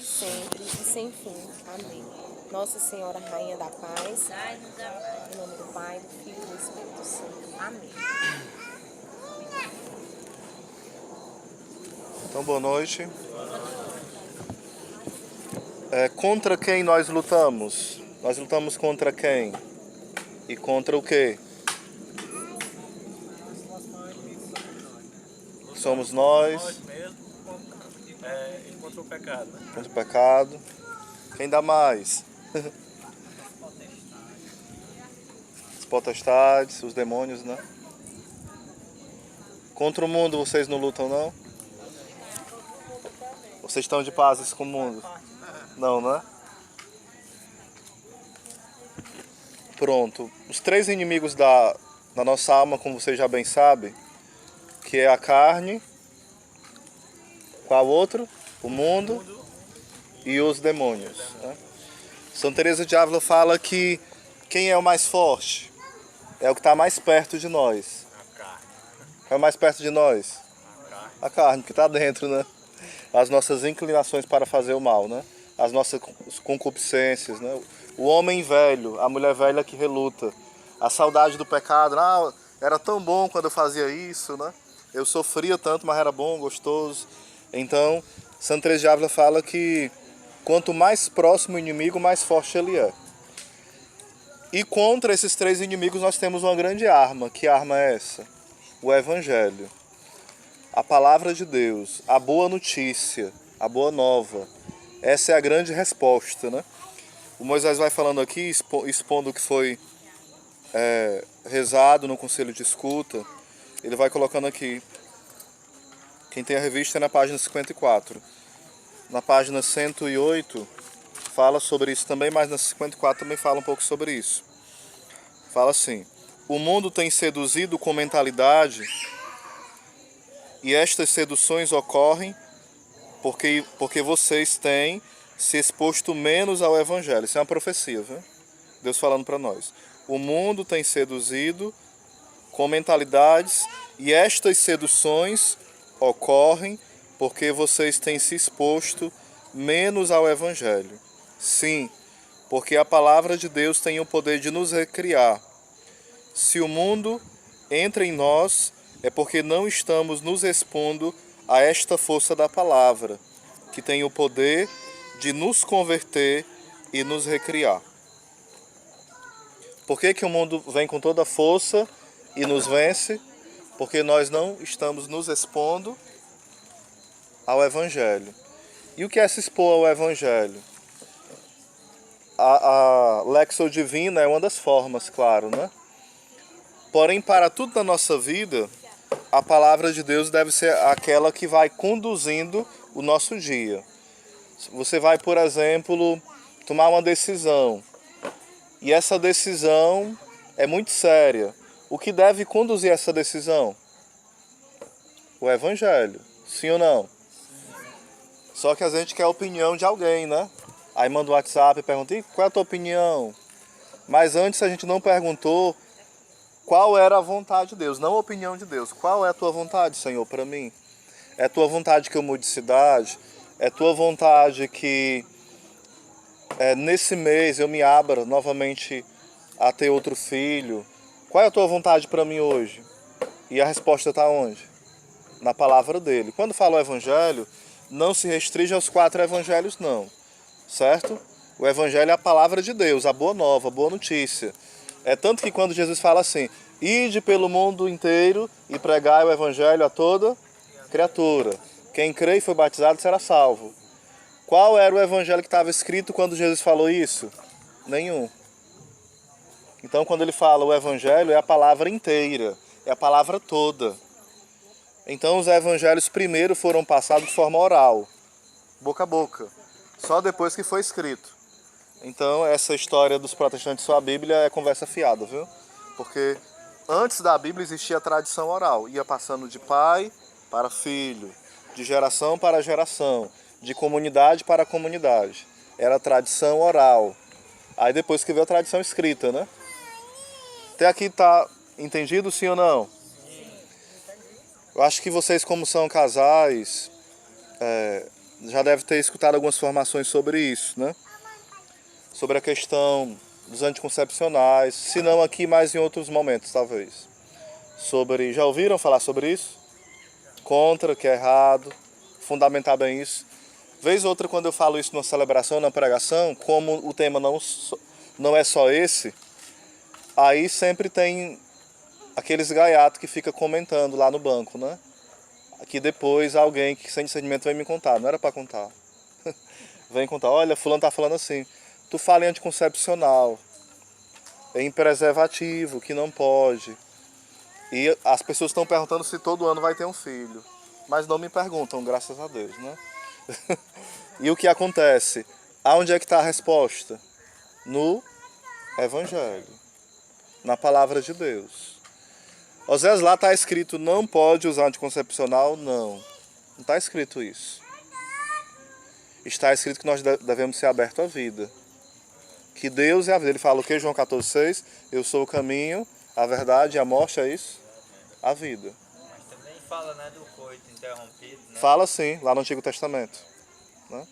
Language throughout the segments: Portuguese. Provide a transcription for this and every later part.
sempre e sem fim. Amém. Nossa Senhora, Rainha da Paz, em nome do Pai, do Filho e do Espírito Santo. Amém. Então, boa noite. Contra quem nós lutamos? Nós lutamos contra quem? E contra o quê? Somos nós. Nós mesmos e contra o pecado. Né? Contra o pecado. Quem dá mais? As potestades, os demônios, né? Contra o mundo vocês não lutam, não? Vocês estão de pazes com o mundo? Não, né? Pronto. Os três inimigos da nossa alma, como vocês já bem sabem, que é a carne, qual outro? O mundo e os demônios. Né? Santa Teresa de Ávila fala que quem é o mais forte? É o que está mais perto de nós. A carne. Quem é mais perto de nós? A carne. A carne, que está dentro, né? As nossas inclinações para fazer o mal, né? As nossas concupiscências, né? O homem velho, a mulher velha que reluta. A saudade do pecado. Ah, era tão bom quando eu fazia isso, né? Eu sofria tanto, mas era bom, gostoso. Então, Santa Teresa de Ávila fala que quanto mais próximo o inimigo, mais forte ele é. E contra esses três inimigos nós temos uma grande arma. Que arma é essa? O Evangelho. A palavra de Deus, a boa notícia, a boa nova. Essa é a grande resposta, né? O Moisés vai falando aqui, expondo o que foi rezado no conselho de escuta. Ele vai colocando aqui. Quem tem a revista é na página 54. Na página 108 fala sobre isso também, mas na 54 também fala um pouco sobre isso. Fala assim: o mundo tem seduzido com mentalidade e estas seduções ocorrem porque vocês têm se exposto menos ao Evangelho. Isso é uma profecia, viu? Deus falando para nós. O mundo tem seduzido com mentalidades e estas seduções ocorrem porque vocês têm se exposto menos ao Evangelho. Sim, porque a palavra de Deus tem o poder de nos recriar. Se o mundo entra em nós, é porque não estamos nos expondo a esta força da palavra, que tem o poder de nos converter e nos recriar. Por que o mundo vem com toda a força e nos vence? Porque nós não estamos nos expondo ao Evangelho. E o que é se expor ao Evangelho? A Lexio Divina é uma das formas, claro, né? Porém, para tudo na nossa vida, a palavra de Deus deve ser aquela que vai conduzindo o nosso dia. Você vai, por exemplo, tomar uma decisão. E essa decisão é muito séria. O que deve conduzir essa decisão? O Evangelho. Sim ou não? Só que a gente quer a opinião de alguém, né? Aí manda um WhatsApp e pergunta: e qual é a tua opinião? Mas antes a gente não perguntou qual era a vontade de Deus, não a opinião de Deus. Qual é a tua vontade, Senhor, para mim? É tua vontade que eu mude de cidade? É tua vontade que nesse mês eu me abra novamente a ter outro filho? Qual é a tua vontade para mim hoje? E a resposta está onde? Na palavra dele. Quando fala o Evangelho, não se restringe aos 4 evangelhos, não. Certo? O Evangelho é a palavra de Deus, a boa nova, a boa notícia. É tanto que quando Jesus fala assim: ide pelo mundo inteiro e pregai o Evangelho a toda criatura. Quem crê e foi batizado será salvo. Qual era o Evangelho que estava escrito quando Jesus falou isso? Nenhum. Então, quando ele fala o Evangelho, é a palavra inteira, é a palavra toda. Então, os Evangelhos primeiro foram passados de forma oral, boca a boca, só depois que foi escrito. Então, essa história dos protestantes só a Bíblia é conversa fiada, viu? Porque antes da Bíblia existia a tradição oral, ia passando de pai para filho, de geração para geração, de comunidade para comunidade. Era a tradição oral. Aí depois que veio a tradição escrita, né? Até aqui tá entendido, sim ou não? Eu acho que vocês, como são casais, já deve ter escutado algumas informações sobre isso, né? Sobre a questão dos anticoncepcionais, se não aqui, mas em outros momentos, talvez. Já ouviram falar sobre isso? Contra, que é errado, fundamentar bem isso. Vez ou outra, quando eu falo isso numa celebração, na pregação, como o tema não é só esse, aí sempre tem aqueles gaiatos que fica comentando lá no banco, né? Que depois alguém que sem discernimento vem me contar, não era para contar. Vem contar, olha, fulano tá falando assim, tu fala em anticoncepcional, em preservativo, que não pode. E as pessoas estão perguntando se todo ano vai ter um filho. Mas não me perguntam, graças a Deus, né? E o que acontece? Aonde é que está a resposta? No Evangelho. Na palavra de Deus. Osés, lá está escrito, não pode usar anticoncepcional? Não. Não está escrito isso. Está escrito que nós devemos ser abertos à vida. Que Deus é a vida. Ele fala o que, João 14,6? Eu sou o caminho, a verdade e a morte, é isso? A vida. Mas também fala, né, do coito interrompido, né? Fala sim, lá no Antigo Testamento. Né?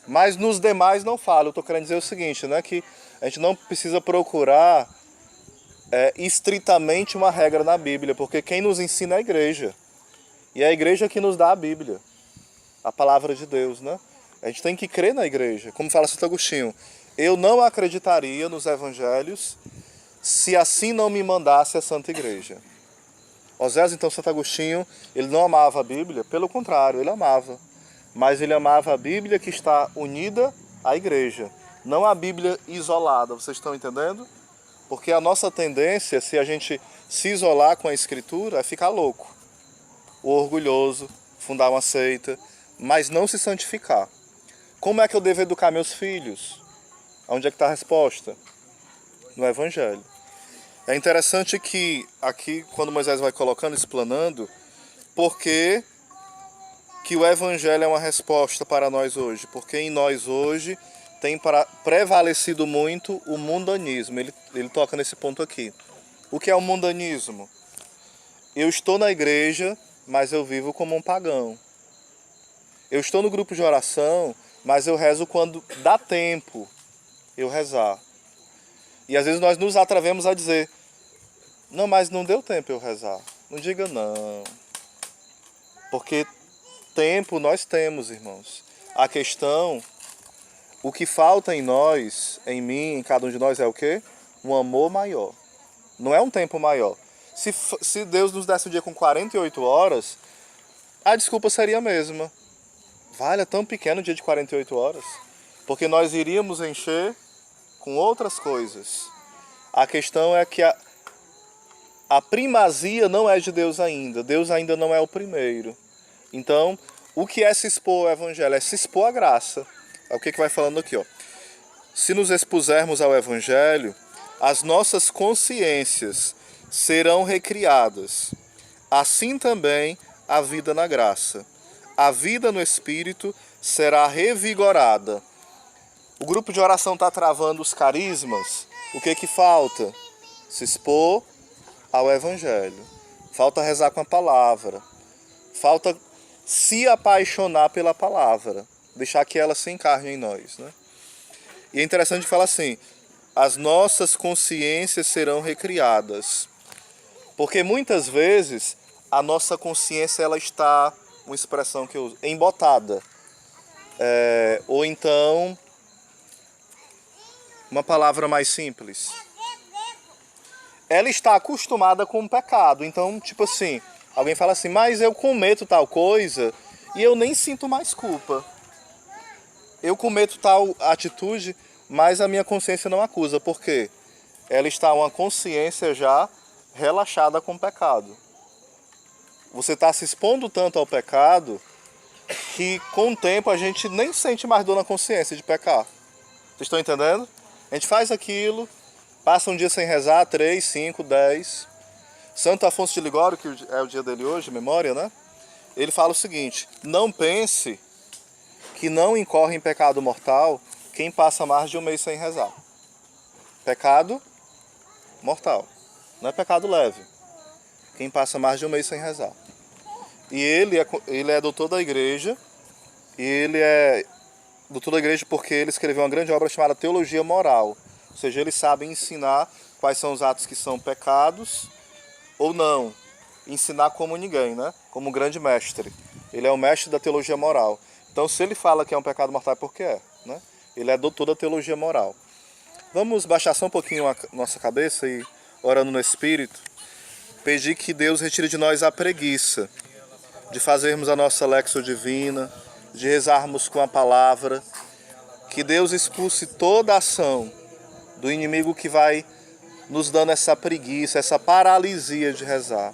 Mas nos demais não fala. Eu estou querendo dizer o seguinte, né, que a gente não precisa procurar estritamente uma regra na Bíblia, porque quem nos ensina é a igreja. E é a igreja que nos dá a Bíblia, a palavra de Deus, né? A gente tem que crer na igreja. Como fala Santo Agostinho, eu não acreditaria nos evangelhos se assim não me mandasse a Santa Igreja. Osés, então, Santo Agostinho, ele não amava a Bíblia, pelo contrário, ele amava. Mas ele amava a Bíblia que está unida à igreja, não a Bíblia isolada, vocês estão entendendo? Porque a nossa tendência, se a gente se isolar com a Escritura, é ficar louco, ou orgulhoso, fundar uma seita, mas não se santificar. Como é que eu devo educar meus filhos? Onde é que está a resposta? No Evangelho. É interessante que aqui, quando Moisés vai colocando, explanando, porque que o Evangelho é uma resposta para nós hoje. Porque em nós hoje tem prevalecido muito o mundanismo. Ele toca nesse ponto aqui. O que é o mundanismo? Eu estou na igreja, mas eu vivo como um pagão. Eu estou no grupo de oração, mas eu rezo quando dá tempo eu rezar. E às vezes nós nos atrevemos a dizer, não, mas não deu tempo eu rezar. Não diga não. Porque tempo nós temos, irmãos. A questão, o que falta em nós, em mim, em cada um de nós é o quê? Um amor maior. Não é um tempo maior. Se Deus nos desse um dia com 48 horas, a desculpa seria a mesma. Vale, é tão pequeno o dia de 48 horas. Porque nós iríamos encher com outras coisas. A questão é que a primazia não é de Deus ainda. Deus ainda não é o primeiro. Então, o que é se expor ao Evangelho? É se expor à graça. É o que vai falando aqui, ó. Se nos expusermos ao Evangelho, as nossas consciências serão recriadas. Assim também a vida na graça. A vida no Espírito será revigorada. O grupo de oração está travando os carismas. O que falta? Se expor ao Evangelho. Falta rezar com a palavra. Falta se apaixonar pela palavra. Deixar que ela se encarne em nós, né? E é interessante falar assim, as nossas consciências serão recriadas. Porque muitas vezes a nossa consciência ela está, uma expressão que eu uso, embotada. Ou então, uma palavra mais simples. Ela está acostumada com o pecado. Então, tipo assim, alguém fala assim, mas eu cometo tal coisa e eu nem sinto mais culpa. Eu cometo tal atitude, mas a minha consciência não acusa. Por quê? Ela está uma consciência já relaxada com o pecado. Você está se expondo tanto ao pecado que com o tempo a gente nem sente mais dor na consciência de pecar. Vocês estão entendendo? A gente faz aquilo, passa um dia sem rezar, 3, 5, 10. Santo Afonso de Ligório, que é o dia dele hoje, memória, né? Ele fala o seguinte, não pense que não incorre em pecado mortal quem passa mais de um mês sem rezar. Pecado mortal, não é pecado leve. Quem passa mais de um mês sem rezar. E ele é doutor da igreja E ele é doutor da igreja porque ele escreveu uma grande obra chamada Teologia Moral. Ou seja, ele sabe ensinar quais são os atos que são pecados ou não. Ensinar como ninguém, né? Como um grande mestre. Ele é o mestre da teologia moral. Então, se ele fala que é um pecado mortal, é porque é, né? Ele é doutor da teologia moral. Vamos baixar só um pouquinho a nossa cabeça e, orando no Espírito, pedir que Deus retire de nós a preguiça de fazermos a nossa lexo divina, de rezarmos com a palavra, que Deus expulse toda a ação do inimigo que vai nos dando essa preguiça, essa paralisia de rezar.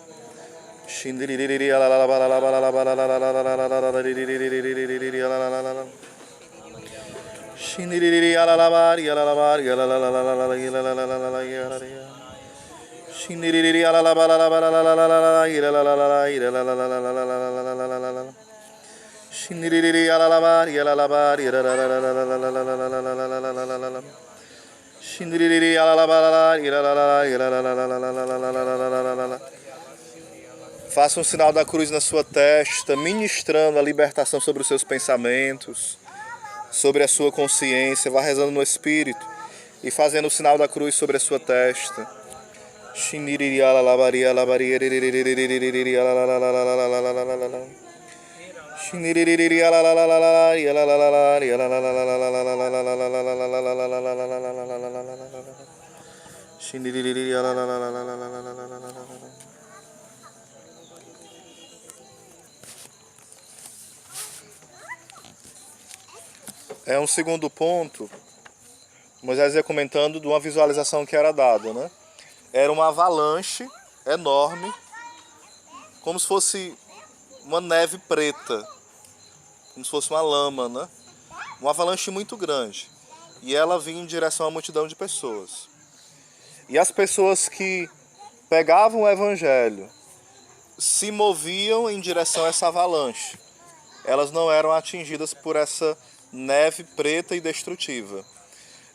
Faça um sinal da cruz na sua testa, ministrando a libertação sobre os seus pensamentos, sobre a sua consciência. Vá rezando no Espírito e fazendo o sinal da cruz sobre a sua testa. É um segundo ponto, Moisés ia comentando de uma visualização que era dada, né? Era uma avalanche enorme, como se fosse uma neve preta, como se fosse uma lama, né? Uma avalanche muito grande. E ela vinha em direção à multidão de pessoas. E as pessoas que pegavam o evangelho se moviam em direção a essa avalanche. Elas não eram atingidas por essa neve preta e destrutiva.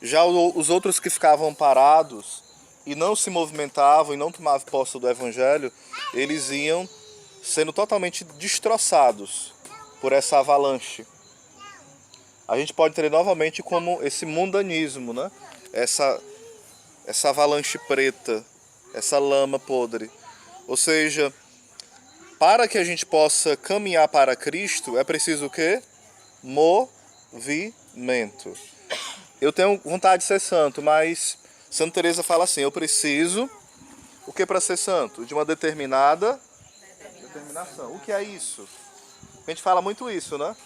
Já os outros que ficavam parados e não se movimentavam e não tomavam posse do evangelho, eles iam sendo totalmente destroçados por essa avalanche. A gente pode ter novamente como esse mundanismo, né? Essa avalanche preta, essa lama podre. Ou seja, para que a gente possa caminhar para Cristo, é preciso o quê? Movimento. Eu tenho vontade de ser santo, mas Santa Teresa fala assim, eu preciso, o que para ser santo? De uma determinação. O que é isso? A gente fala muito isso, né?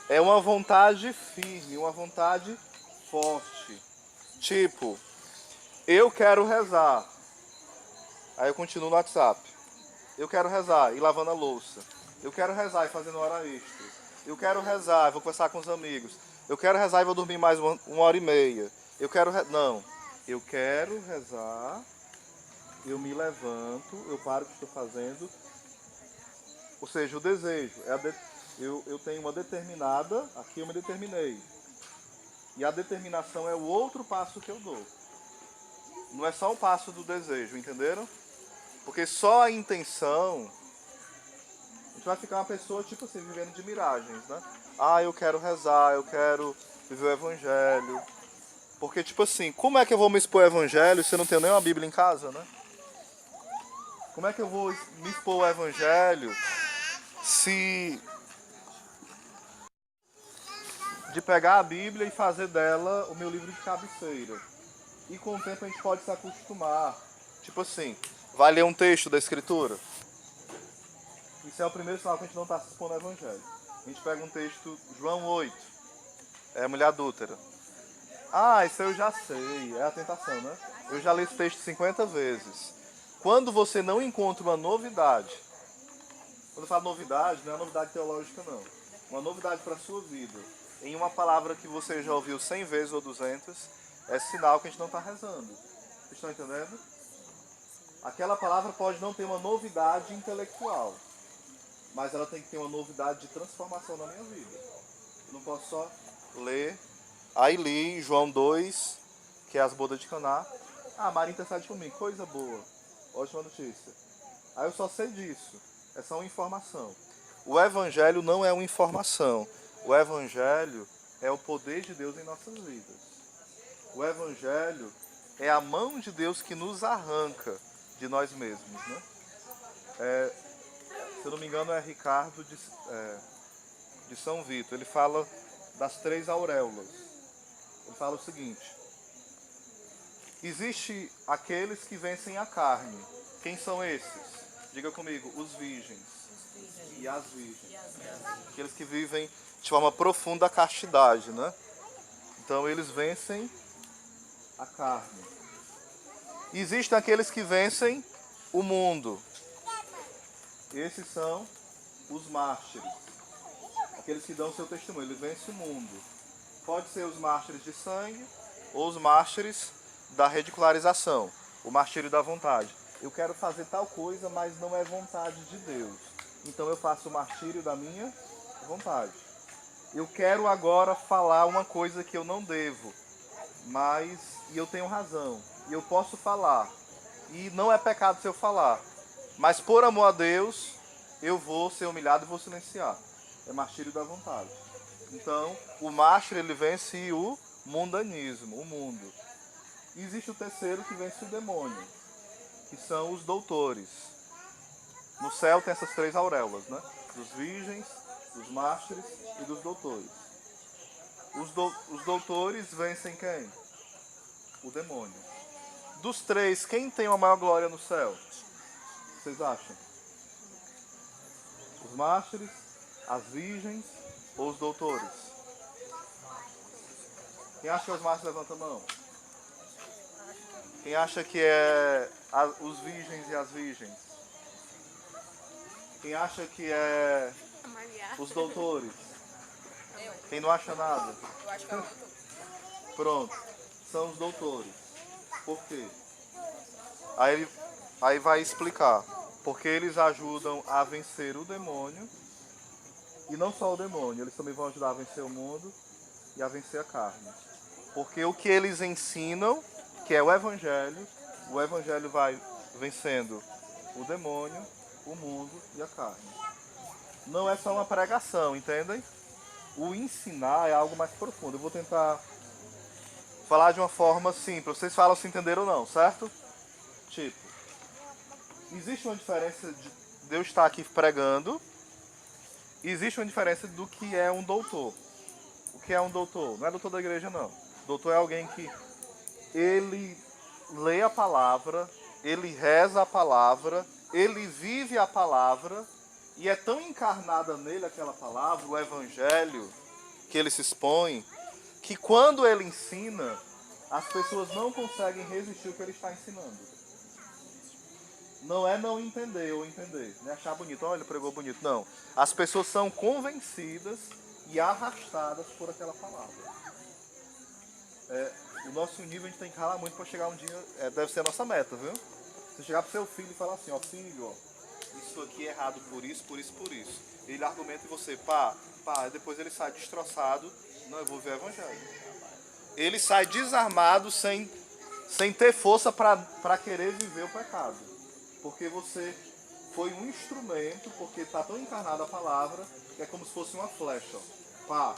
É uma vontade firme, uma vontade forte. Tipo, eu quero rezar. Aí eu continuo no WhatsApp. Eu quero rezar e lavando a louça. Eu quero rezar e fazendo hora extra. Eu quero rezar e vou conversar com os amigos. Eu quero rezar e vou dormir mais uma hora e meia. Não. Eu quero rezar, eu me levanto, eu paro o que estou fazendo. Ou seja, o desejo. Eu tenho uma determinada, aqui eu me determinei. E a determinação é o outro passo que eu dou. Não é só um passo do desejo, entenderam? Porque só a intenção, a gente vai ficar uma pessoa tipo assim, vivendo de miragens, né? Ah, eu quero rezar, eu quero viver o evangelho. Porque tipo assim, como é que eu vou me expor ao evangelho se eu não tenho nenhuma Bíblia em casa, né? Como é que eu vou me expor ao evangelho se de pegar a Bíblia e fazer dela o meu livro de cabeceira? E com o tempo a gente pode se acostumar. Tipo assim, vai ler um texto da Escritura. Isso é o primeiro sinal que a gente não está se expondo ao evangelho. A gente pega um texto, João 8, é a mulher adúltera. Ah, isso eu já sei, é a tentação, né? Eu já li esse texto 50 vezes. Quando você não encontra uma novidade, quando eu falo novidade, não é novidade teológica não, uma novidade para a sua vida, em uma palavra que você já ouviu 100 vezes ou 200, é sinal que a gente não está rezando. Vocês estão entendendo? Aquela palavra pode não ter uma novidade intelectual, mas ela tem que ter uma novidade de transformação na minha vida. Eu não posso só ler. Aí li João 2, que é as bodas de Caná. Ah, Maria intercede por mim, coisa boa. Ótima notícia. Aí eu só sei disso. É só uma informação. O Evangelho não é uma informação. O Evangelho é o poder de Deus em nossas vidas. O Evangelho é a mão de Deus que nos arranca de nós mesmos, né? Se eu não me engano, é Ricardo de São Vito. Ele fala das 3 auréolas. Ele fala o seguinte: existe aqueles que vencem a carne. Quem são esses? Diga comigo, os virgens e as virgens. Aqueles que vivem de forma profunda a castidade, né? Então eles vencem a carne. Existem aqueles que vencem o mundo. Esses são os mártires. Aqueles que dão seu testemunho. Eles vencem o mundo. Pode ser os mártires de sangue ou os mártires da ridicularização. O martírio da vontade. Eu quero fazer tal coisa, mas não é vontade de Deus. Então eu faço o martírio da minha vontade. Eu quero agora falar uma coisa que eu não devo, e eu tenho razão, e eu posso falar, e não é pecado se eu falar, mas por amor a Deus, eu vou ser humilhado e vou silenciar. É martírio da vontade. Então, o mártir, ele vence o mundanismo, o mundo. E existe o terceiro que vence o demônio, que são os doutores. No céu tem essas 3 auréolas, né? Dos virgens, dos mártires e dos doutores. Os doutores vencem quem? O demônio. Dos 3, quem tem a maior glória no céu? Vocês acham? Os mártires, as virgens ou os doutores? Quem acha que é os mártires, levanta a mão. Quem acha que é os virgens e as virgens? Quem acha que é os doutores? Quem não acha nada? Eu acho que é o doutor. Pronto, são os doutores. Por quê? Aí vai explicar. Porque eles ajudam a vencer o demônio. E não só o demônio, eles também vão ajudar a vencer o mundo e a vencer a carne. Porque o que eles ensinam, que é o Evangelho vai vencendo o demônio, o mundo e a carne. Não é só uma pregação, entendem? O ensinar é algo mais profundo. Eu vou tentar falar de uma forma simples. Vocês falam se entenderam ou não, certo? Tipo, existe uma diferença de eu estar aqui pregando, e existe uma diferença do que é um doutor. O que é um doutor? Não é doutor da igreja, não. Doutor é alguém que ele lê a palavra, ele reza a palavra, ele vive a palavra, e é tão encarnada nele aquela palavra, o evangelho, que ele se expõe, que quando ele ensina, as pessoas não conseguem resistir ao que ele está ensinando. Não é não entender ou entender, não é achar bonito, olha, ele pregou bonito, não. As pessoas são convencidas e arrastadas por aquela palavra. O nosso nível a gente tem que ralar muito para chegar um dia, deve ser a nossa meta, viu? Você chegar pro seu filho e falar assim, ó, filho, ó, isso aqui é errado por isso, por isso, por isso. Ele argumenta e você, pá, depois ele sai destroçado, não, eu vou ver o evangelho. Ele sai desarmado, sem ter força para querer viver o pecado. Porque você foi um instrumento, porque está tão encarnada a palavra, que é como se fosse uma flecha. Pá,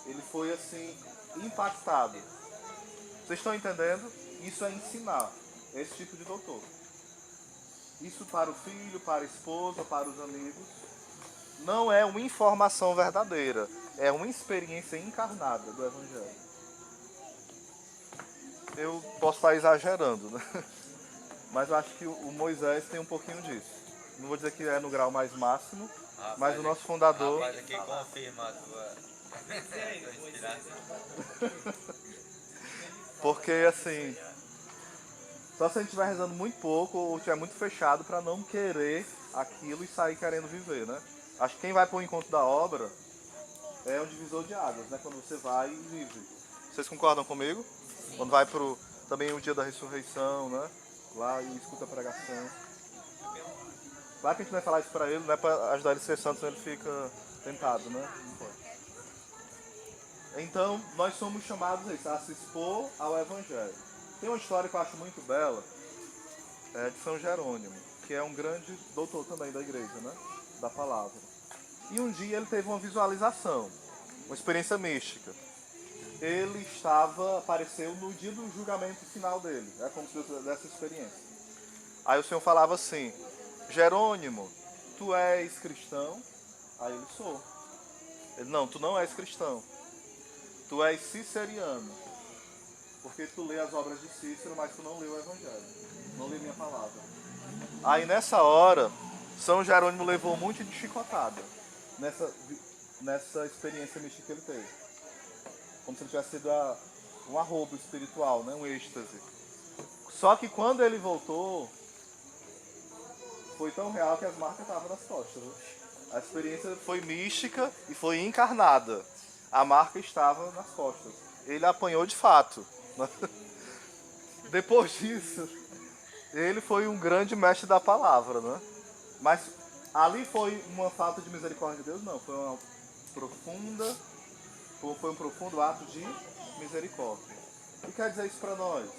ele foi assim, impactado. Vocês estão entendendo? Isso é ensinar. É esse tipo de doutor. Isso para o filho, para a esposa, para os amigos. Não é uma informação verdadeira. É uma experiência encarnada do Evangelho. Eu posso estar exagerando, né? Mas eu acho que o Moisés tem um pouquinho disso. Não vou dizer que é no grau mais máximo, mas o nosso fundador... Rapaz, aqui confirma a tua inspiração. Porque assim... Só se a gente estiver rezando muito pouco ou estiver muito fechado para não querer aquilo e sair querendo viver, né? Acho que quem vai para o encontro da obra é um divisor de águas, né? Quando você vai e vive. Vocês concordam comigo? Sim. Quando vai para também o dia da ressurreição, né? Lá e escuta a pregação. Claro que a gente vai falar isso para ele, não é para ajudar ele a ser santo, senão ele fica tentado, né? Não pode. Então, nós somos chamados a se expor ao Evangelho. Tem uma história que eu acho muito bela, de São Jerônimo, que é um grande doutor também da igreja, né? Da palavra. E um dia ele teve uma visualização, uma experiência mística. Ele apareceu no dia do julgamento final dele. É como se Deus desse experiência. Aí o Senhor falava assim: Jerônimo, tu és cristão? Aí ele: sou. Ele: não, tu não és cristão. Tu és ciceriano. Porque tu lê as obras de Cícero, mas tu não lê o Evangelho. Não lê minha palavra. Aí nessa hora, São Jerônimo levou muito de chicotada. Nessa experiência mística que ele teve. Como se ele tivesse sido um arrobo espiritual, né? Um êxtase. Só que quando ele voltou, foi tão real que as marcas estavam nas costas. Né? A experiência foi mística e foi encarnada. A marca estava nas costas. Ele apanhou de fato. Depois disso, ele foi um grande mestre da palavra, né? Mas ali foi uma falta de misericórdia de Deus? Não, foi um profundo ato de misericórdia. O que quer dizer isso para nós?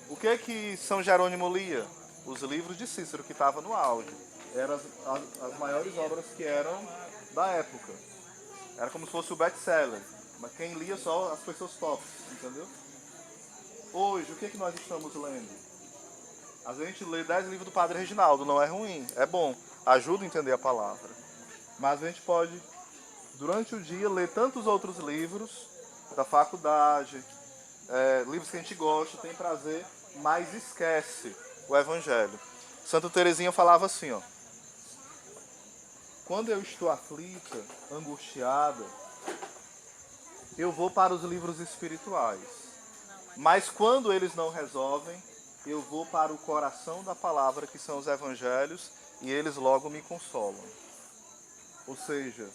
O que São Jerônimo lia? Os livros de Cícero, que estavam no auge. Eram as maiores obras que eram da época. Era como se fosse o best-seller. Mas quem lia só as pessoas top, entendeu? Hoje, o que nós estamos lendo? Às vezes a gente lê 10 livros do Padre Reginaldo, não é ruim, é bom, ajuda a entender a palavra. Mas a gente pode, durante o dia, ler tantos outros livros da faculdade, livros que a gente gosta, tem prazer, mas esquece o Evangelho. Santa Teresinha falava assim, ó: quando eu estou aflita, angustiada, eu vou para os livros espirituais. Mas quando eles não resolvem, eu vou para o coração da palavra, que são os evangelhos, e eles logo me consolam. Ou seja,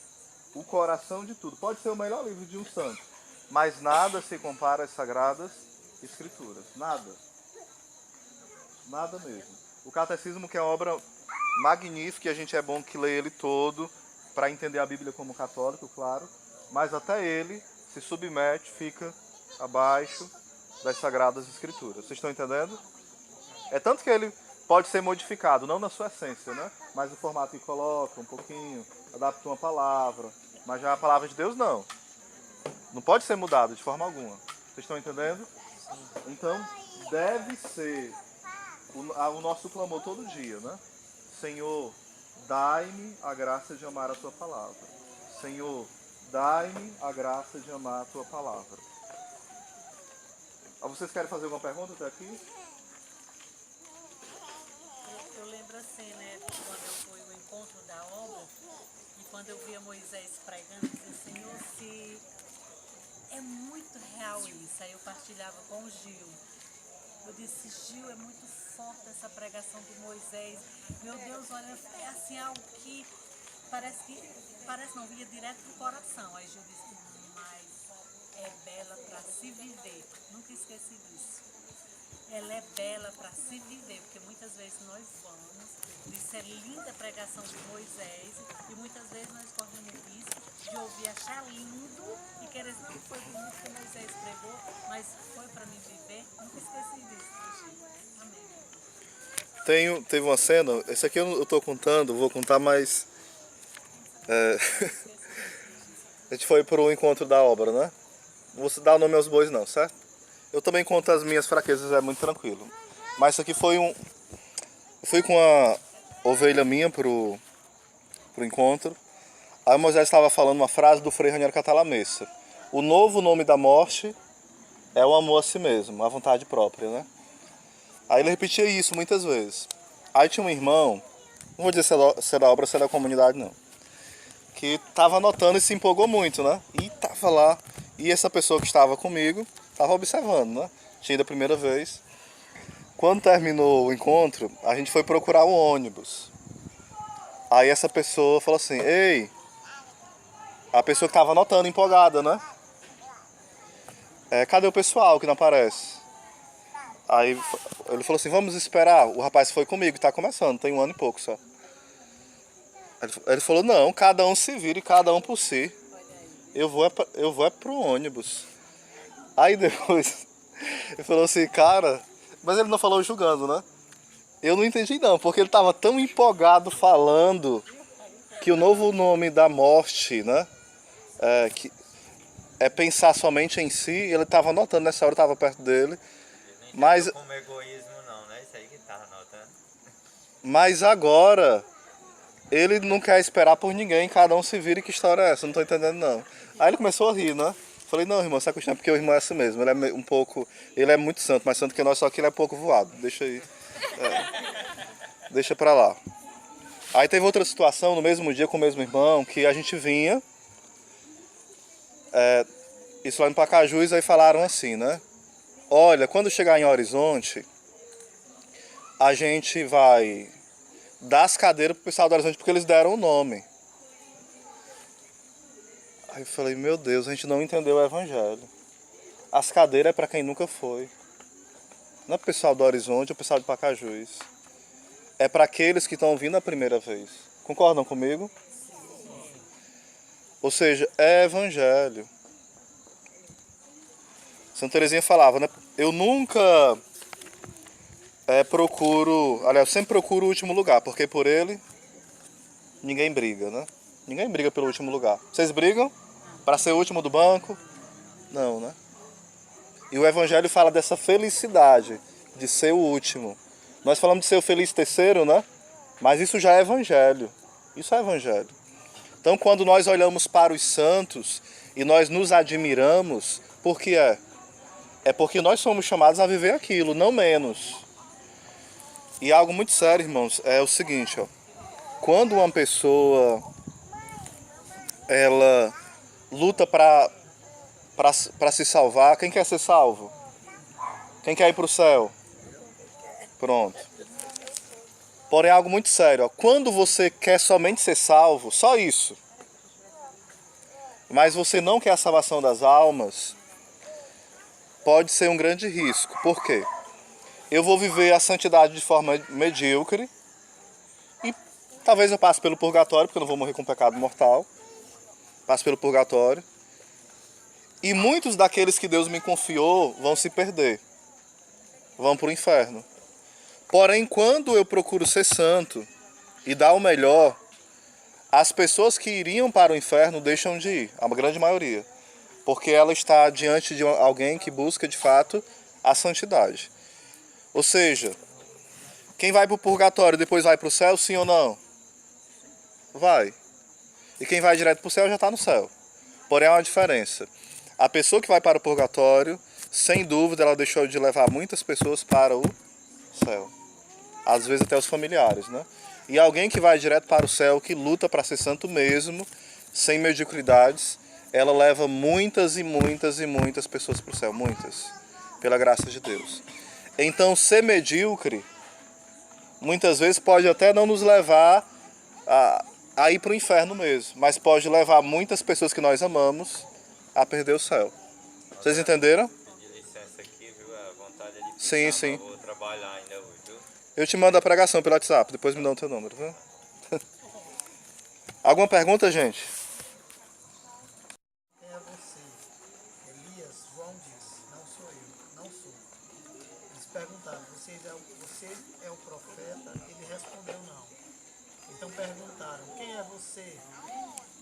o coração de tudo. Pode ser o melhor livro de um santo, mas nada se compara às sagradas escrituras. Nada. Nada mesmo. O Catecismo, que é uma obra magnífica, e a gente é bom que lê ele todo, para entender a Bíblia como católico, claro, mas até ele se submete, fica abaixo das Sagradas Escrituras. Vocês estão entendendo? É tanto que ele pode ser modificado, não na sua essência, né? Mas o formato que coloca um pouquinho, adapta uma palavra, mas já a palavra de Deus não. Não pode ser mudado de forma alguma. Vocês estão entendendo? Então, deve ser o nosso clamor todo dia, né? Senhor, dai-me a graça de amar a tua palavra. Senhor, dai-me a graça de amar a tua palavra. Vocês querem fazer alguma pergunta até aqui? Eu lembro assim, né, quando eu fui no encontro da obra, e quando eu via Moisés pregando, eu dizia: Senhor, se é muito real isso. Aí eu partilhava com o Gil. Eu disse: Gil, é muito forte essa pregação de Moisés. Meu Deus, olha, é assim algo que parece não, vinha direto do coração. Aí Gil disse: mas é bela para se viver. Nunca esqueci disso. Ela é bela para se viver, porque muitas vezes nós vamos, isso é linda a pregação de Moisés, e muitas vezes nós corremos o risco de ouvir, achar lindo e querer dizer: não foi bonito que Moisés pregou, mas foi para me viver. Nunca esqueci disso, Chico. Amém. Teve uma cena, esse aqui eu estou contando, vou contar, mas a gente foi para o encontro da obra, né? Não vou dar o nome aos bois não, certo? Eu também conto as minhas fraquezas, é muito tranquilo. Mas isso aqui foi eu fui com a ovelha minha pro encontro. Aí Moisés estava falando uma frase do Frei Raniero Catalamessa: o novo nome da morte é o amor a si mesmo, a vontade própria, né? Aí ele repetia isso muitas vezes. Aí tinha um irmão, não vou dizer se é da obra ou se é da comunidade não, que estava anotando e se empolgou muito, né? E tava lá. E essa pessoa que estava comigo estava observando, né? Tinha ido a primeira vez. Quando terminou o encontro, a gente foi procurar o ônibus. Aí essa pessoa falou assim: ei, a pessoa que estava anotando, empolgada, né? Cadê o pessoal que não aparece? Aí ele falou assim: vamos esperar. O rapaz foi comigo, tá começando, tem 1 ano e pouco só. Ele falou: não, cada um se vira e cada um por si. Eu vou pro ônibus. Aí depois ele falou assim: cara, mas ele não falou julgando, né? Eu não entendi não, porque ele tava tão empolgado falando que o novo nome da morte, né? Que é pensar somente em si. Ele estava anotando nessa hora, eu estava perto dele. Mas, Como egoísmo não, né? Isso aí que tava anotando. mas agora ele não quer esperar por ninguém, cada um se vira. E que história é essa? Não tô entendendo não. Aí ele começou a rir, né? Falei, não, irmão, essa questão é porque o irmão é assim mesmo. Ele é um pouco. Ele é muito santo, mais santo que nós, só que ele é pouco voado. Deixa aí. Deixa pra lá. Aí teve outra situação no mesmo dia com o mesmo irmão, que a gente vinha. Isso lá em Pacajus, aí falaram assim, né? Olha, quando chegar em Horizonte, a gente vai dar as cadeiras pro pessoal do Horizonte, porque eles deram o nome. Aí eu falei, meu Deus, a gente não entendeu o evangelho. As cadeiras é para quem nunca foi. Não é pro pessoal do Horizonte, é o pessoal de Pacajus. É para aqueles que estão vindo a primeira vez. Concordam comigo? Ou seja, é evangelho. Santa Teresinha falava, né? Eu nunca procuro... Aliás, eu sempre procuro o último lugar, porque por ele ninguém briga, né? Ninguém briga pelo último lugar. Vocês brigam para ser o último do banco? Não, né? E o evangelho fala dessa felicidade de ser o último. Nós falamos de ser o feliz terceiro, né? Mas isso já é evangelho. Isso é evangelho. Então, quando nós olhamos para os santos e nós nos admiramos, por que é? É porque nós somos chamados a viver aquilo, não menos. E algo muito sério, irmãos, é o seguinte, ó. Quando uma pessoa ela luta para se salvar, quem quer ser salvo? Quem quer ir para o céu? Pronto. Porém, algo muito sério, ó. Quando você quer somente ser salvo, só isso, mas você não quer a salvação das almas, pode ser um grande risco. Por quê? Eu vou viver a santidade de forma medíocre e talvez eu passe pelo purgatório, porque eu não vou morrer com pecado mortal. Passe pelo purgatório. E muitos daqueles que Deus me confiou vão se perder. Vão para o inferno. Porém, quando eu procuro ser santo e dar o melhor, as pessoas que iriam para o inferno deixam de ir, a grande maioria. Porque ela está diante de alguém que busca de fato a santidade. Ou seja, quem vai para o purgatório depois vai para o céu, sim ou não? Vai. E quem vai direto para o céu já está no céu. Porém, há uma diferença. A pessoa que vai para o purgatório, sem dúvida, ela deixou de levar muitas pessoas para o céu. Às vezes até os familiares, né? E alguém que vai direto para o céu, que luta para ser santo mesmo, sem mediocridades, ela leva muitas e muitas e muitas pessoas para o céu. Muitas. Pela graça de Deus. Então, ser medíocre, muitas vezes pode até não nos levar a ir para o inferno mesmo, mas pode levar muitas pessoas que nós amamos a perder o céu. Vocês entenderam? De licença aqui, viu? A vontade é de Sim, sim. vou trabalhar ainda hoje, viu? Eu te mando a pregação pelo WhatsApp, depois me dá o teu número, viu? Alguma pergunta, gente? Quem é você? Elias, João disse, não sou eu, não sou. Eles perguntaram, você é o profeta? Ele respondeu não. Então perguntaram, quem é você?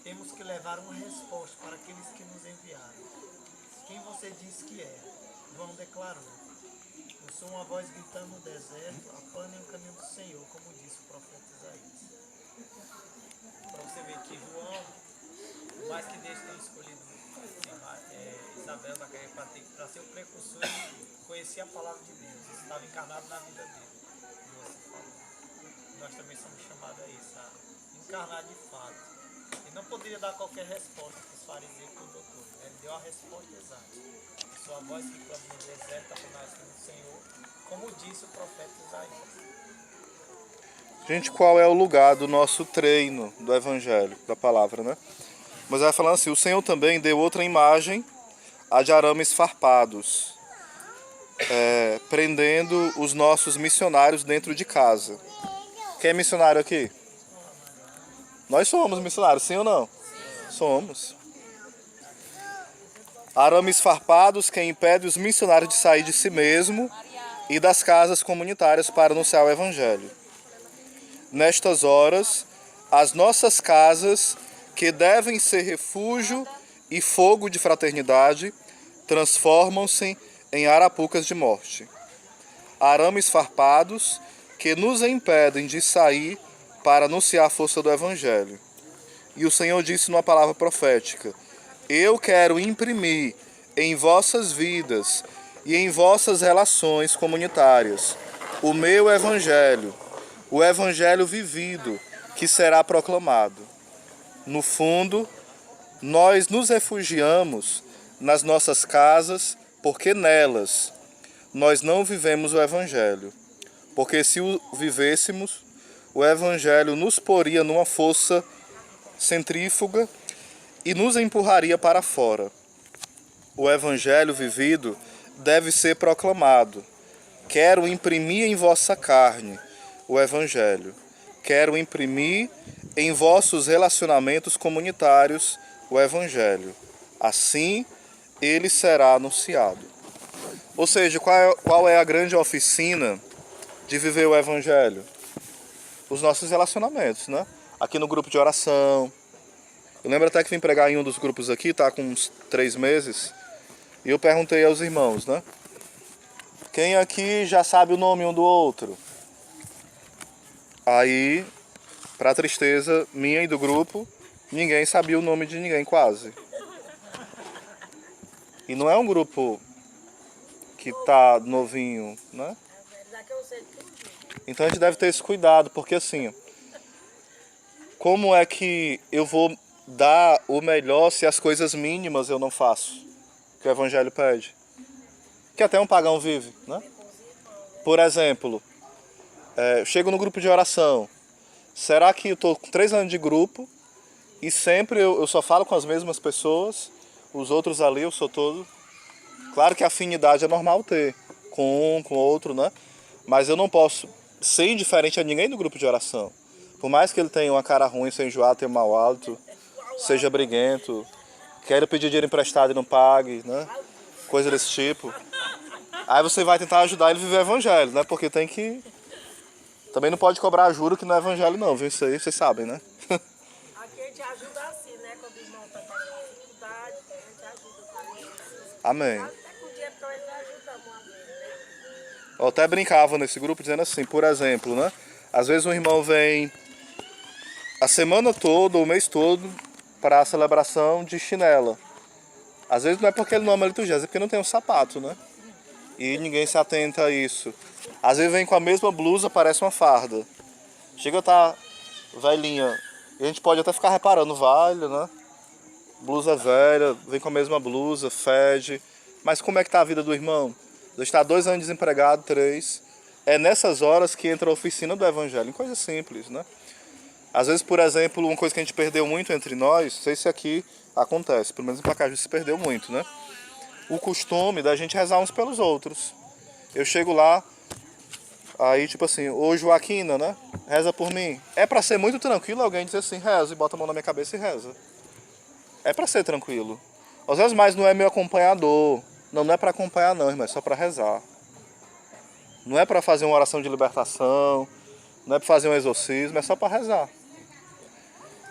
Temos que levar uma resposta para aqueles que nos enviaram. Quem você diz que é? João declarou, eu sou uma voz gritando no deserto, apanem o caminho do Senhor, como disse o profeta Isaías. Para você ver que João, por mais que Deus tenha escolhido Isabel para ser o precursor, ele conhecia a palavra de Deus, isso estava encarnado na vida dele. Como você falou. Nós também somos chamados a isso, a encarnar de fato. Ele não poderia dar qualquer resposta para os fariseus e para os doutores. Ele deu a resposta exata. Sua voz que clama no deserto, apanhar do Senhor, como disse o profeta Isaías. Gente, qual é o lugar do nosso treino do evangelho, da palavra, né? Mas vai falando assim, o Senhor também deu outra imagem, a de arames farpados, prendendo os nossos missionários dentro de casa. Quem é missionário aqui? Nós somos missionários, sim ou não? Sim. Somos. Arames farpados que impedem os missionários de sair de si mesmo e das casas comunitárias para anunciar o evangelho. Nestas horas, as nossas casas, que devem ser refúgio e fogo de fraternidade, transformam-se em arapucas de morte. Arames farpados que nos impedem de sair para anunciar a força do Evangelho. E o Senhor disse numa palavra profética: eu quero imprimir em vossas vidas e em vossas relações comunitárias o meu Evangelho, o Evangelho vivido, que será proclamado. No fundo, nós nos refugiamos nas nossas casas, porque nelas nós não vivemos o Evangelho. Porque se o vivêssemos, o Evangelho nos poria numa força centrífuga e nos empurraria para fora. O Evangelho vivido deve ser proclamado. Quero imprimir em vossa carne o Evangelho. Quero imprimir em vossos relacionamentos comunitários o Evangelho. Assim, ele será anunciado. Ou seja, qual é a grande oficina de viver o Evangelho? Os nossos relacionamentos, né? Aqui no grupo de oração. Eu lembro até que vim pregar em um dos grupos aqui, tá com uns 3 meses. E eu perguntei aos irmãos, né? Quem aqui já sabe o nome um do outro? Aí, para tristeza minha e do grupo, ninguém sabia o nome de ninguém quase. E não é um grupo que tá novinho, né? Então a gente deve ter esse cuidado, porque assim, como é que eu vou dar o melhor se as coisas mínimas eu não faço? Que o Evangelho pede. Que até um pagão vive, né? Por exemplo, eu chego no grupo de oração. Será que eu estou com 3 anos de grupo e sempre eu só falo com as mesmas pessoas? Os outros ali eu sou todo... Claro que a afinidade é normal ter, com um, com outro, né? Mas eu não posso ser indiferente a ninguém do grupo de oração. Por mais que ele tenha uma cara ruim, seja enjoado, tenha mau hálito, seja briguento, queira pedir dinheiro emprestado e não pague, né? Coisa desse tipo. Aí você vai tentar ajudar ele a viver o Evangelho, né? Porque tem que... Também não pode cobrar juro que não é Evangelho não, viu? Isso aí vocês sabem, né? Aqui a gente ajuda assim, né? Quando o irmão está passando dificuldade, a gente ajuda também. Amém. Até com o dinheiro que nós ajudamos uma vez, né? Eu até brincava nesse grupo dizendo assim, por exemplo, né? Às vezes um irmão vem a semana toda, o mês todo, para a celebração de chinela. Às vezes não é porque ele não ama a liturgia, é porque não tem um sapato, né? E ninguém se atenta a isso. Às vezes vem com a mesma blusa, parece uma farda. Chega a estar velhinha. E a gente pode até ficar reparando, vale, né? Blusa velha, vem com a mesma blusa, fede. Mas como é que tá a vida do irmão? Ele está 2 anos desempregado, 3. É nessas horas que entra a oficina do Evangelho, em coisas simples, né? Às vezes, por exemplo, uma coisa que a gente perdeu muito entre nós, não sei se aqui acontece, pelo menos em Pacaju se perdeu muito, né? O costume da gente rezar uns pelos outros. Eu chego lá, aí tipo assim, ô Joaquina, né? Reza por mim. É pra ser muito tranquilo alguém dizer assim, reza, e bota a mão na minha cabeça e reza. É pra ser tranquilo. Às vezes mais não é meu acompanhador. Não é pra acompanhar não, irmão, é só pra rezar. Não é pra fazer uma oração de libertação, não é pra fazer um exorcismo, é só pra rezar.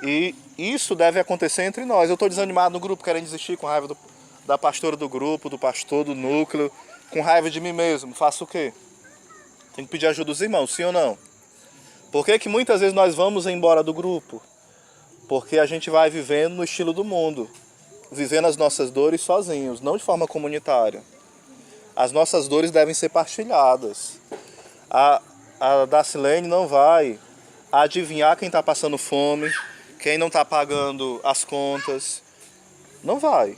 E isso deve acontecer entre nós. Eu tô desanimado no grupo, querendo desistir, com raiva da pastora do grupo, do pastor do núcleo, com raiva de mim mesmo. Faço o quê? Tem que pedir ajuda dos irmãos, sim ou não? Por que que muitas vezes nós vamos embora do grupo? Porque a gente vai vivendo no estilo do mundo, vivendo as nossas dores sozinhos, não de forma comunitária. As nossas dores devem ser partilhadas. A Dacilene não vai adivinhar quem está passando fome, quem não está pagando as contas. Não vai.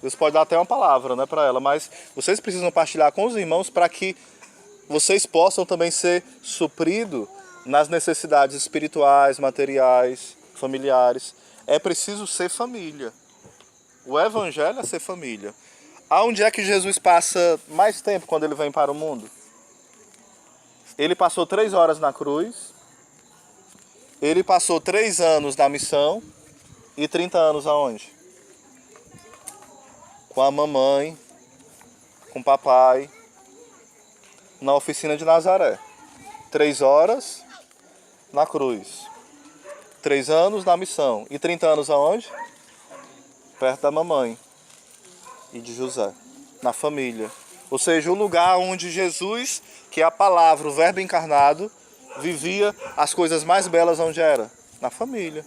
Deus pode dar até uma palavra, né, para ela, mas vocês precisam partilhar com os irmãos para que vocês possam também ser supridos nas necessidades espirituais, materiais, familiares. É preciso ser família. O Evangelho é ser família. Aonde é que Jesus passa mais tempo quando ele vem para o mundo? Ele passou 3 horas na cruz, ele passou 3 anos na missão e 30 anos aonde? Com a mamãe, com o papai, na oficina de Nazaré. 3 horas na cruz. 3 anos na missão. E 30 anos aonde? Perto da mamãe e de José, na família. Ou seja, o lugar onde Jesus, que é a palavra, o verbo encarnado, vivia as coisas mais belas onde era? Na família.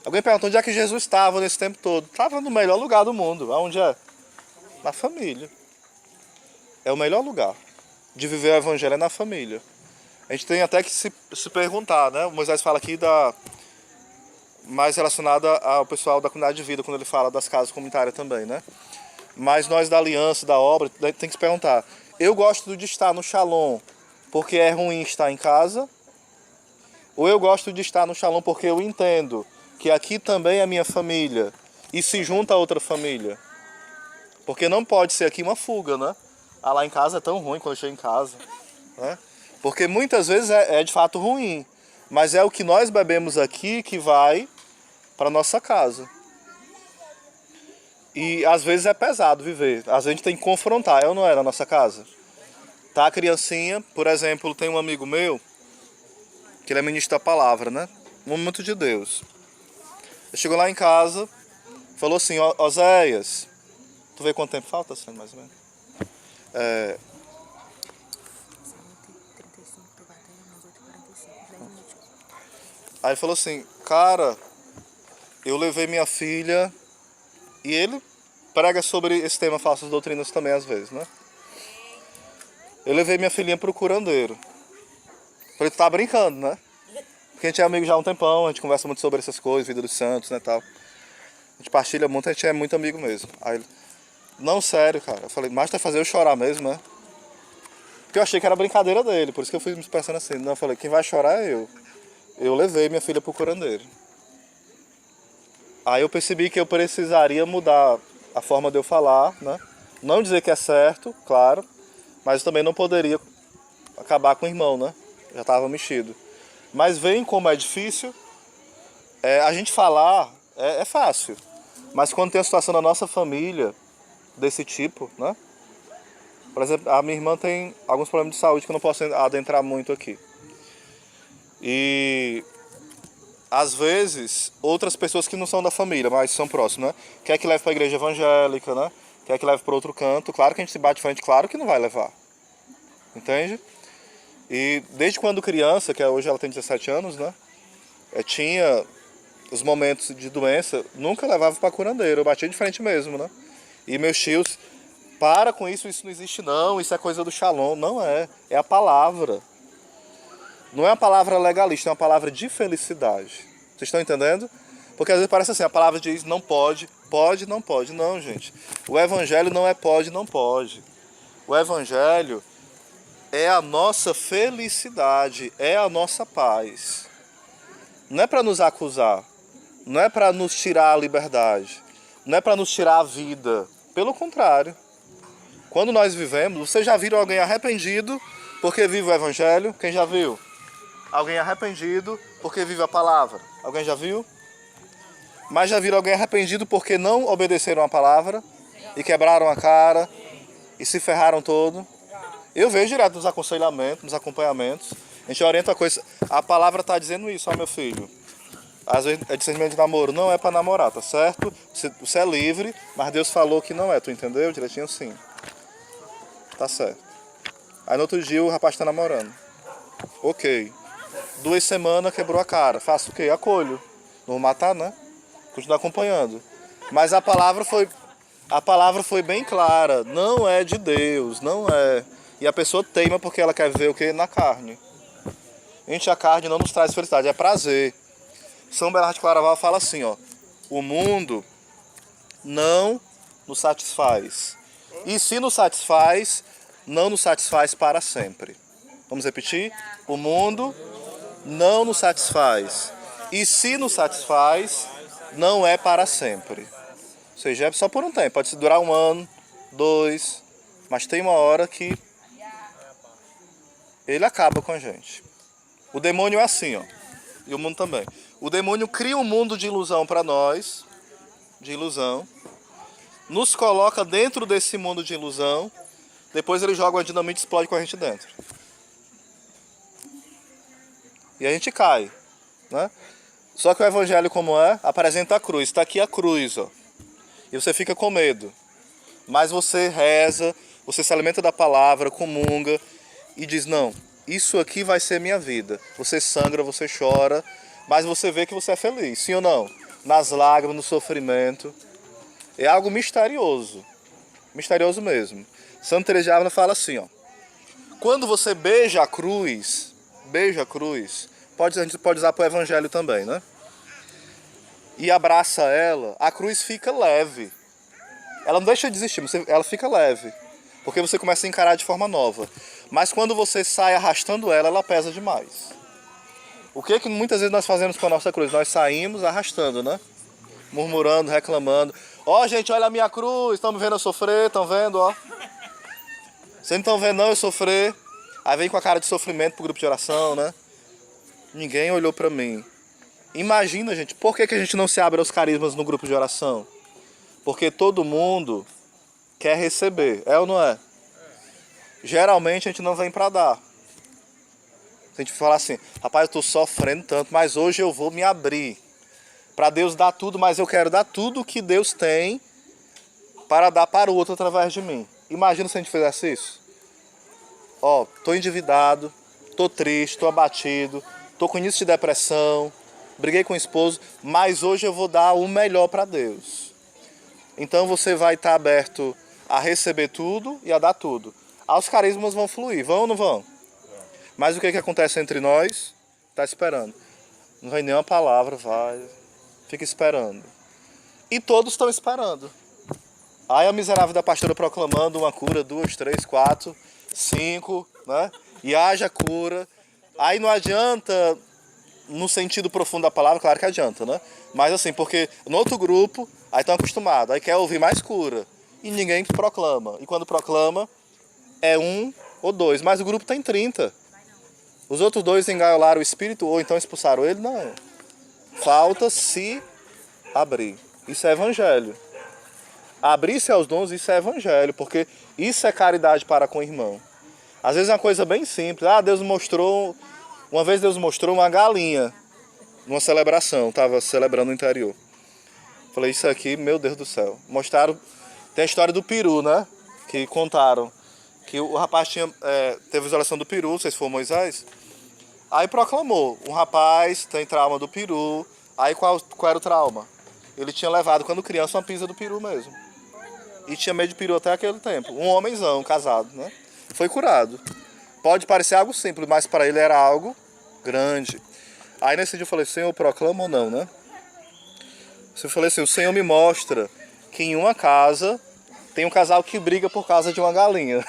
Alguém perguntou onde é que Jesus estava nesse tempo todo? Estava no melhor lugar do mundo. Aonde é? Na família. É o melhor lugar de viver o evangelho, é na família. A gente tem até que se perguntar, né? O Moisés fala aqui mais relacionada ao pessoal da comunidade de vida, quando ele fala das casas comunitárias também, né? Mas nós da aliança, da obra, tem que se perguntar. Eu gosto de estar no Shalom porque é ruim estar em casa? Ou eu gosto de estar no Shalom porque eu entendo que aqui também é minha família e se junta a outra família? Porque não pode ser aqui uma fuga, né? Ah, lá em casa é tão ruim quando eu chego em casa, né? Porque muitas vezes é de fato ruim, mas é o que nós bebemos aqui que vai para nossa casa. E às vezes é pesado viver, às vezes a gente tem que confrontar, eu não era na nossa casa. Tá a criancinha, por exemplo, tem um amigo meu, que ele é ministro da palavra, né? Um momento de Deus. Ele chegou lá em casa, falou assim, Oséias, tu vê quanto tempo falta, assim, mais ou menos? 35, tu vai até umas 8h45, 10 minutos. Aí ele falou assim, cara, eu levei minha filha, e ele prega sobre esse tema falsas doutrinas também às vezes, né? Eu levei minha filhinha pro curandeiro. Falei, tu tá brincando, né? Porque a gente é amigo já há um tempão, a gente conversa muito sobre essas coisas, vida dos santos, né, tal. A gente partilha muito, a gente é muito amigo mesmo. Aí ele, não, sério, cara. Eu falei, mas tá fazer eu chorar mesmo, né? Porque eu achei que era brincadeira dele, por isso que eu fui me pensando assim. Não, eu falei, quem vai chorar é eu. Eu levei minha filha pro curandeiro. Aí eu percebi que eu precisaria mudar a forma de eu falar, né? Não dizer que é certo, claro, mas também não poderia acabar com o irmão, né? Já estava mexido. Mas veem como é difícil. A gente falar é fácil, mas quando tem a situação da nossa família desse tipo, né? Por exemplo, a minha irmã tem alguns problemas de saúde que eu não posso adentrar muito aqui. E às vezes, outras pessoas que não são da família, mas são próximas, né? Quer que leve para a igreja evangélica, né? Quer que leve para outro canto. Claro que a gente se bate de frente, claro que não vai levar. Entende? E desde quando criança, que hoje ela tem 17 anos, né? Tinha os momentos de doença, nunca levava para curandeiro, eu batia de frente mesmo, né? E meus tios, para com isso, isso não existe não, isso é coisa do Shalom. Não é, é a palavra. Não é uma palavra legalista, é uma palavra de felicidade. Vocês estão entendendo? Porque às vezes parece assim, a palavra diz não pode, pode, não pode. Não, gente. O evangelho não é pode, não pode. O evangelho é a nossa felicidade, é a nossa paz. Não é para nos acusar, não é para nos tirar a liberdade, não é para nos tirar a vida. Pelo contrário. Quando nós vivemos, vocês já viram alguém arrependido porque vive o evangelho? Quem já viu? Alguém arrependido porque vive a palavra. Alguém já viu? Mas já viram alguém arrependido porque não obedeceram a palavra e quebraram a cara e se ferraram todo? Eu vejo direto nos aconselhamentos, nos acompanhamentos. A gente orienta a coisa. A palavra está dizendo isso, ó, meu filho. Às vezes é discernimento de namoro, não é para namorar, tá certo? Você é livre, mas Deus falou que não é, tu entendeu? Direitinho sim. Tá certo. Aí no outro dia o rapaz está namorando. Ok. 2 semanas quebrou a cara. Faço o quê? Acolho. Não vou matar, né? Continuo acompanhando. Mas a palavra foi bem clara. Não é de Deus, não é. E a pessoa teima porque ela quer ver o quê? Na carne. Gente, a carne não nos traz felicidade, é prazer. São Bernardo de Claraval fala assim, ó. O mundo não nos satisfaz. E se nos satisfaz, não nos satisfaz para sempre. Vamos repetir? O mundo não nos satisfaz. E se nos satisfaz, não é para sempre. Ou seja, é só por um tempo. Pode durar 1 ano, 2, mas tem uma hora que ele acaba com a gente. O demônio é assim, ó. E o mundo também. O demônio cria um mundo de ilusão para nós, de ilusão. Nos coloca dentro desse mundo de ilusão. Depois ele joga uma dinamite e explode com a gente dentro. E a gente cai, né? Só que o evangelho como é? Apresenta a cruz. Está aqui a cruz, ó. E você fica com medo. Mas você reza, você se alimenta da palavra, comunga e diz, não, isso aqui vai ser minha vida. Você sangra, você chora, mas você vê que você é feliz, sim ou não? Nas lágrimas, no sofrimento. É algo misterioso. Misterioso mesmo. Santa Teresa de Ávila fala assim, ó. Quando você beija a cruz, a gente pode usar para o evangelho também, né? E abraça ela, a cruz fica leve. Ela não deixa de existir, ela fica leve. Porque você começa a encarar de forma nova. Mas quando você sai arrastando ela, ela pesa demais. O que muitas vezes nós fazemos com a nossa cruz? Nós saímos arrastando, né? Murmurando, reclamando. Ó, gente, olha a minha cruz, estão me vendo eu sofrer, estão vendo, ó. Vocês não estão vendo não eu sofrer. Aí vem com a cara de sofrimento pro grupo de oração, né? Ninguém olhou pra mim. Imagina, gente, por que a gente não se abre aos carismas no grupo de oração? Porque todo mundo quer receber, é ou não é? Geralmente a gente não vem pra dar. A gente fala assim, rapaz, eu tô sofrendo tanto, mas hoje eu vou me abrir. Para Deus dar tudo, mas eu quero dar tudo que Deus tem para dar para o outro através de mim. Imagina se a gente fizesse isso. Ó, tô endividado, tô triste, tô abatido, tô com início de depressão, briguei com o esposo, mas hoje eu vou dar o melhor para Deus. Então você vai estar aberto a receber tudo e a dar tudo. Os carismas vão fluir, vão ou não vão? Mas o que acontece entre nós? Tá esperando. Não vem nenhuma palavra, vai. Fica esperando. E todos estão esperando. Aí a miserável da pastora proclamando uma cura, 2, 3, 4, 5, né? E haja cura. Aí não adianta, no sentido profundo da palavra, claro que adianta, né? Mas assim, porque no outro grupo, aí estão acostumados, aí quer ouvir mais cura. E ninguém proclama. E quando proclama, é 1 ou 2. Mas o grupo tem 30. Os outros 2 engaiolaram o espírito ou então expulsaram ele? Não. Falta se abrir. Isso é evangelho. Abrir-se aos dons, isso é evangelho, porque isso é caridade para com o irmão. Às vezes é uma coisa bem simples. Uma vez Deus mostrou uma galinha numa celebração, estava celebrando no interior. Falei, isso aqui, meu Deus do céu. Mostraram, tem a história do peru, né? Que contaram. Que o rapaz teve visualização do peru, não sei se foi Moisés. Aí proclamou, um rapaz tem trauma do peru. Aí qual era o trauma? Ele tinha levado, quando criança, uma pisa do peru mesmo. E tinha medo de peru até aquele tempo. Um homenzão, casado, né? Foi curado. Pode parecer algo simples, mas para ele era algo grande. Aí nesse dia eu falei, Senhor, proclama ou não, né? Eu falei assim, o Senhor me mostra que em uma casa tem um casal que briga por causa de uma galinha.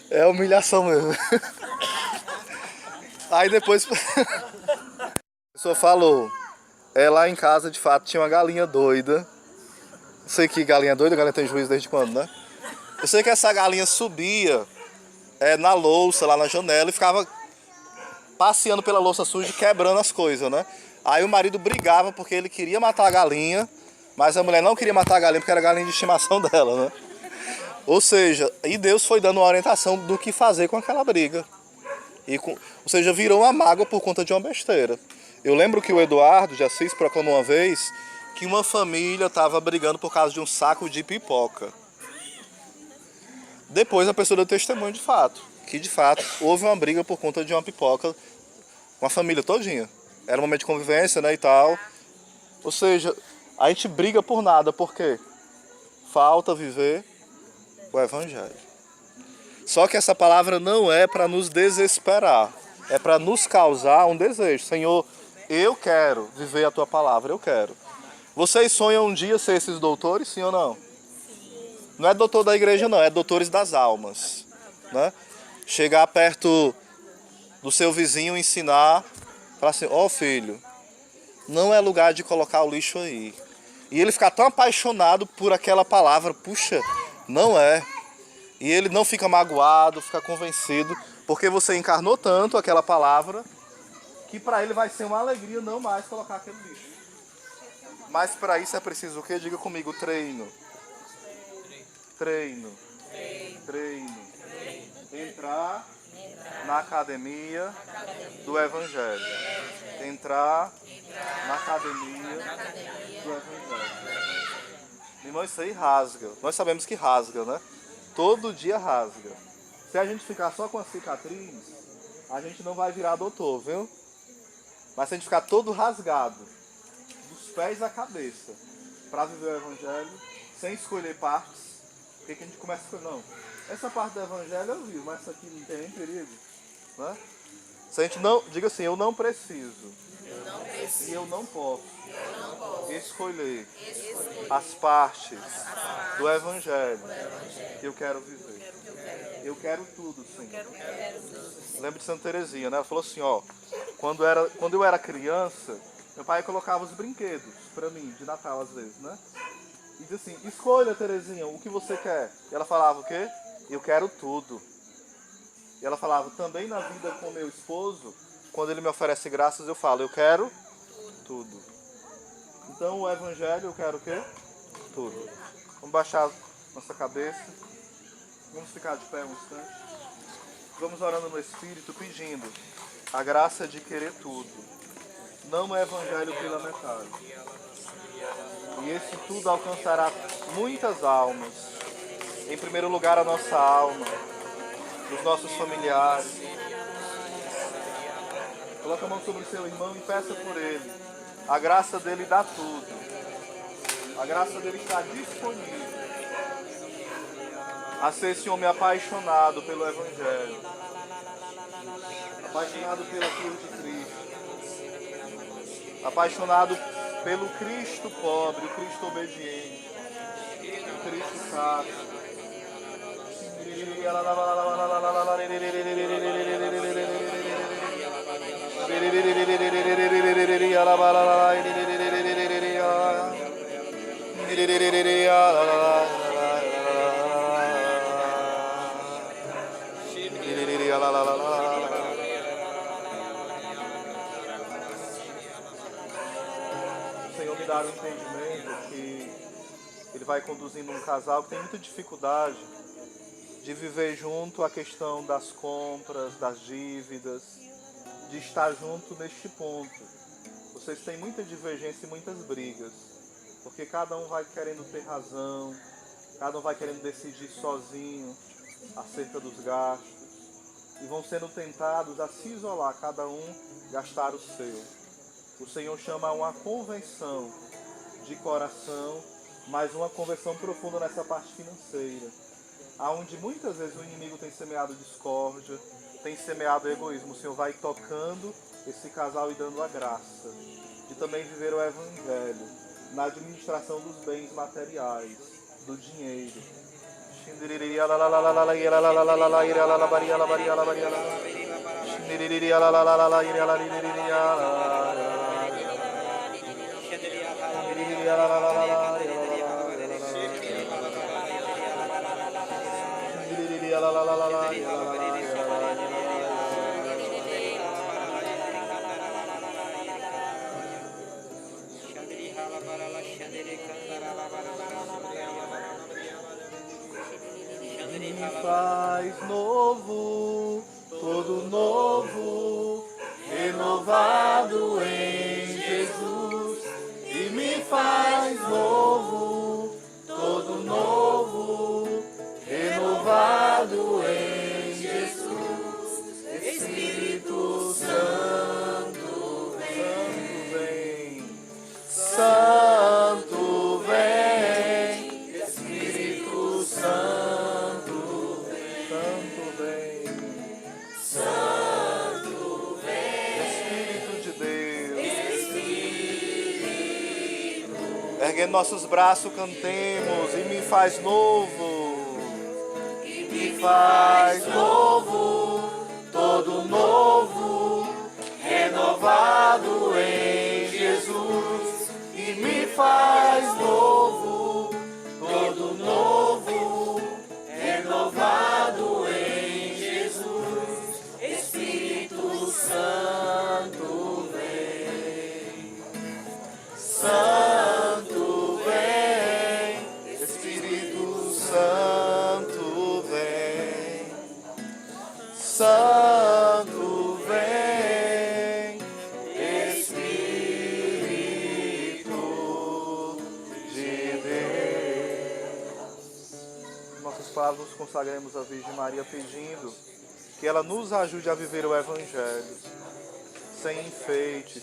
É humilhação mesmo. Aí depois a pessoa falou, lá em casa de fato tinha uma galinha doida. Não sei que galinha doida, galinha tem juízo desde quando, né? Eu sei que essa galinha subia na louça, lá na janela, e ficava passeando pela louça suja e quebrando as coisas, né? Aí o marido brigava porque ele queria matar a galinha, mas a mulher não queria matar a galinha porque era a galinha de estimação dela, né? Ou seja, e Deus foi dando uma orientação do que fazer com aquela briga. Ou seja, virou uma mágoa por conta de uma besteira. Eu lembro que o Eduardo de Assis proclamou uma vez que uma família estava brigando por causa de um saco de pipoca. Depois a pessoa deu testemunho de fato, que de fato houve uma briga por conta de uma pipoca com a família todinha. Era um momento de convivência, né, e tal. Ou seja, a gente briga por nada, porque falta viver o evangelho. Só que essa palavra não é para nos desesperar, é para nos causar um desejo. Senhor, eu quero viver a tua palavra, eu quero. Vocês sonham um dia ser esses doutores, sim ou não? Não é doutor da igreja não, é doutores das almas, né? Chegar perto do seu vizinho, ensinar, falar assim, ó filho, não é lugar de colocar o lixo aí. E ele ficar tão apaixonado por aquela palavra, puxa, não é. E ele não fica magoado, fica convencido, porque você encarnou tanto aquela palavra, que para ele vai ser uma alegria não mais colocar aquele lixo. Mas para isso é preciso o quê? Diga comigo, treino. Treino. Entrar na academia do Evangelho. Entrar na academia do Evangelho. Irmão, isso aí rasga. Nós sabemos que rasga, né? Todo dia rasga. Se a gente ficar só com a cicatriz, a gente não vai virar doutor, viu? Mas se a gente ficar todo rasgado, dos pés à cabeça, para viver o Evangelho, sem escolher partes, o que a gente começa a escolher? Não, essa parte do Evangelho eu vivo, mas essa aqui não tem nem perigo, né? Se a gente não, diga assim, eu não preciso, e eu não posso escolher as partes do Evangelho que eu quero viver. Eu quero tudo, sim. Lembro de Santa Teresinha, né? Ela falou assim, ó, quando eu era criança, meu pai colocava os brinquedos pra mim, de Natal às vezes, né? E dizia assim, escolha, Teresinha, o que você quer. E ela falava o quê? Eu quero tudo. E ela falava, também na vida com meu esposo, quando ele me oferece graças, eu falo, eu quero tudo. Então o Evangelho, eu quero o quê? Tudo. Vamos baixar nossa cabeça. Vamos ficar de pé um instante. Vamos orando no Espírito, pedindo a graça de querer tudo. Não é Evangelho pela metade. E esse tudo alcançará muitas almas. Em primeiro lugar, a nossa alma, dos nossos familiares. Coloca a mão sobre o seu irmão e peça por ele. A graça dele dá tudo. A graça dele está disponível a ser esse homem apaixonado pelo Evangelho, apaixonado pela cruz de Cristo, apaixonado pelo Cristo pobre, o Cristo obediente, o Cristo sábio. O Senhor me dá um entendimento que Ele vai conduzindo um casal que tem muita dificuldade de viver junto a questão das compras, das dívidas, de estar junto neste ponto. Vocês têm muita divergência e muitas brigas, porque cada um vai querendo ter razão, cada um vai querendo decidir sozinho acerca dos gastos, e vão sendo tentados a se isolar, cada um gastar o seu. O Senhor chama a uma convenção de coração, mas uma conversão profunda nessa parte financeira, aonde muitas vezes o inimigo tem semeado discórdia, tem semeado egoísmo. O Senhor vai tocando esse casal e dando a graça de também viver o Evangelho na administração dos bens materiais, do dinheiro. Me faz novo, todo novo, renovado em Jesus. E me faz novo, todo novo, renovado em Jesus. Espírito Santo vem, Santo vem, Espírito Santo vem, Santo vem, Espírito de Deus. Erguendo nossos braços, cantemos, e me faz novo, me faz novo, todo novo, renovado em Jesus. E me faz novo, todo novo, renovado em Jesus. Espírito Santo vem, Santo vem, Espírito Santo vem, Santo vem, Espírito de Deus. Nossas palavras nos consagremos à Virgem Maria pedindo que ela nos ajude a viver o Evangelho, sem enfeites,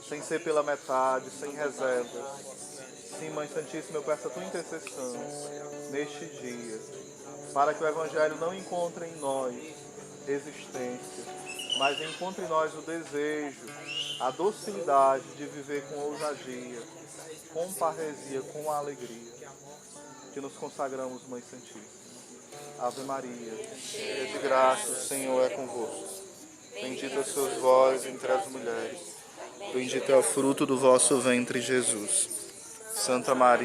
sem ser pela metade, sem reservas. Sim, Mãe Santíssima, eu peço a tua intercessão neste dia, para que o Evangelho não encontre em nós resistência, mas encontre em nós o desejo, a docilidade de viver com ousadia, com parresia, com alegria. Que nos consagramos, Mãe Santíssima. Ave Maria, cheia de graça, o Senhor é convosco. Bendita sois vós entre as mulheres. Bendito é o fruto do vosso ventre, Jesus. Santa Maria.